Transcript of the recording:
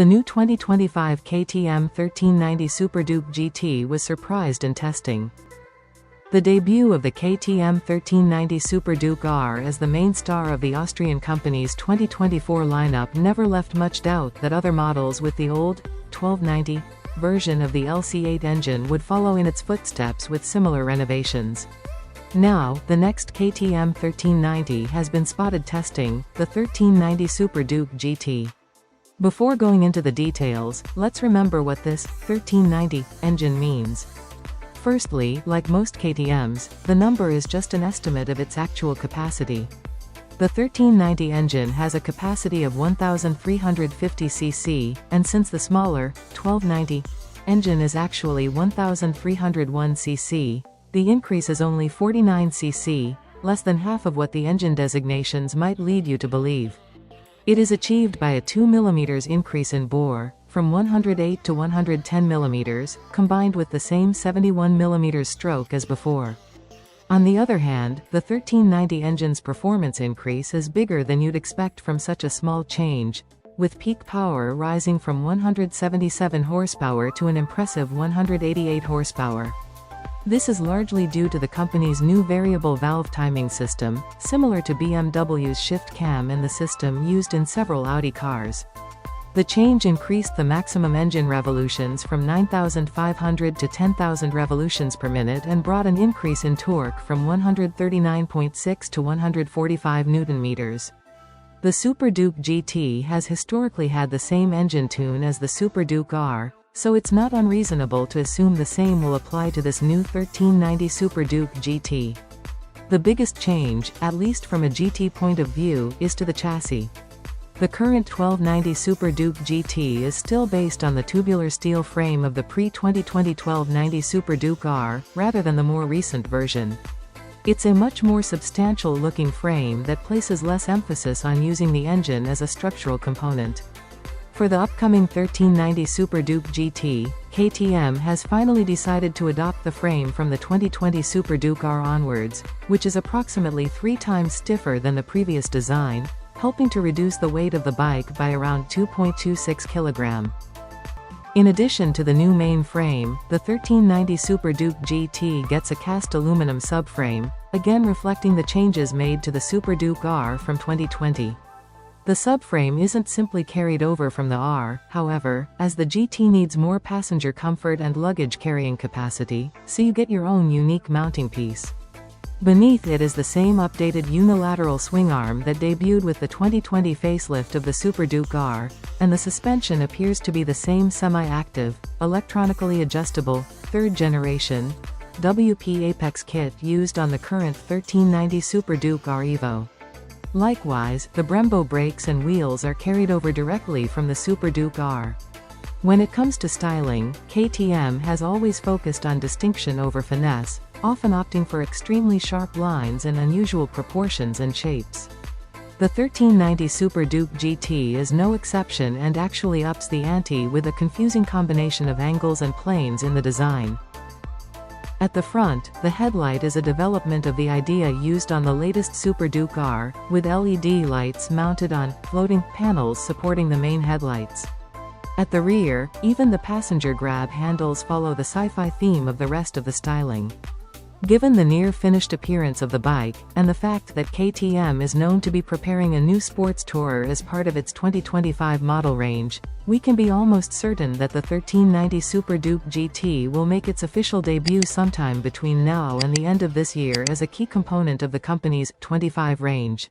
The new 2025 KTM 1390 Super Duke GT was surprised in testing. The debut of the KTM 1390 Super Duke R as the main star of the Austrian company's 2024 lineup never left much doubt that other models with the old 1290 version of the LC8 engine would follow in its footsteps with similar renovations. Now, the next KTM 1390 has been spotted testing, the 1390 Super Duke GT. Before going into the details, let's remember what this 1390 engine means. Firstly, like most KTMs, the number is just an estimate of its actual capacity. The 1390 engine has a capacity of 1350 cc, and since the smaller 1290 engine is actually 1301 cc, the increase is only 49 cc, less than half of what the engine designations might lead you to believe. It is achieved by a 2 mm increase in bore, from 108 to 110 mm, combined with the same 71 mm stroke as before. On the other hand, the 1390 engine's performance increase is bigger than you'd expect from such a small change, with peak power rising from 177 horsepower to an impressive 188 horsepower. This is largely due to the company's new variable valve timing system, similar to BMW's shift cam and the system used in several Audi cars. The change increased the maximum engine revolutions from 9,500 to 10,000 revolutions per minute and brought an increase in torque from 139.6 to 145 Nm. The Super Duke GT has historically had the same engine tune as the Super Duke R, so it's not unreasonable to assume the same will apply to this new 1390 Super Duke GT. The biggest change, at least from a GT point of view, is to the chassis. The current 1290 Super Duke GT is still based on the tubular steel frame of the pre-2020 1290 Super Duke R, rather than the more recent version. It's a much more substantial-looking frame that places less emphasis on using the engine as a structural component. For the upcoming 1390 Super Duke GT, KTM has finally decided to adopt the frame from the 2020 Super Duke R onwards, which is approximately 3 times stiffer than the previous design, helping to reduce the weight of the bike by around 2.26 kg. In addition to the new main frame, the 1390 Super Duke GT gets a cast aluminum subframe, again reflecting the changes made to the Super Duke R from 2020. The subframe isn't simply carried over from the R, however, as the GT needs more passenger comfort and luggage carrying capacity, so you get your own unique mounting piece. Beneath it is the same updated unilateral swing arm that debuted with the 2020 facelift of the Super Duke R, and the suspension appears to be the same semi-active, electronically adjustable, third-generation WP Apex kit used on the current 1390 Super Duke R Evo. Likewise, the Brembo brakes and wheels are carried over directly from the Super Duke R. When it comes to styling, KTM has always focused on distinction over finesse, often opting for extremely sharp lines and unusual proportions and shapes. The 1390 Super Duke GT is no exception and actually ups the ante with a confusing combination of angles and planes in the design. At the front, the headlight is a development of the idea used on the latest Super Duke R, with LED lights mounted on floating panels supporting the main headlights. At the rear, even the passenger grab handles follow the sci-fi theme of the rest of the styling. Given the near-finished appearance of the bike, and the fact that KTM is known to be preparing a new sports tourer as part of its 2025 model range, we can be almost certain that the 1390 Super Duke GT will make its official debut sometime between now and the end of this year as a key component of the company's 25 range.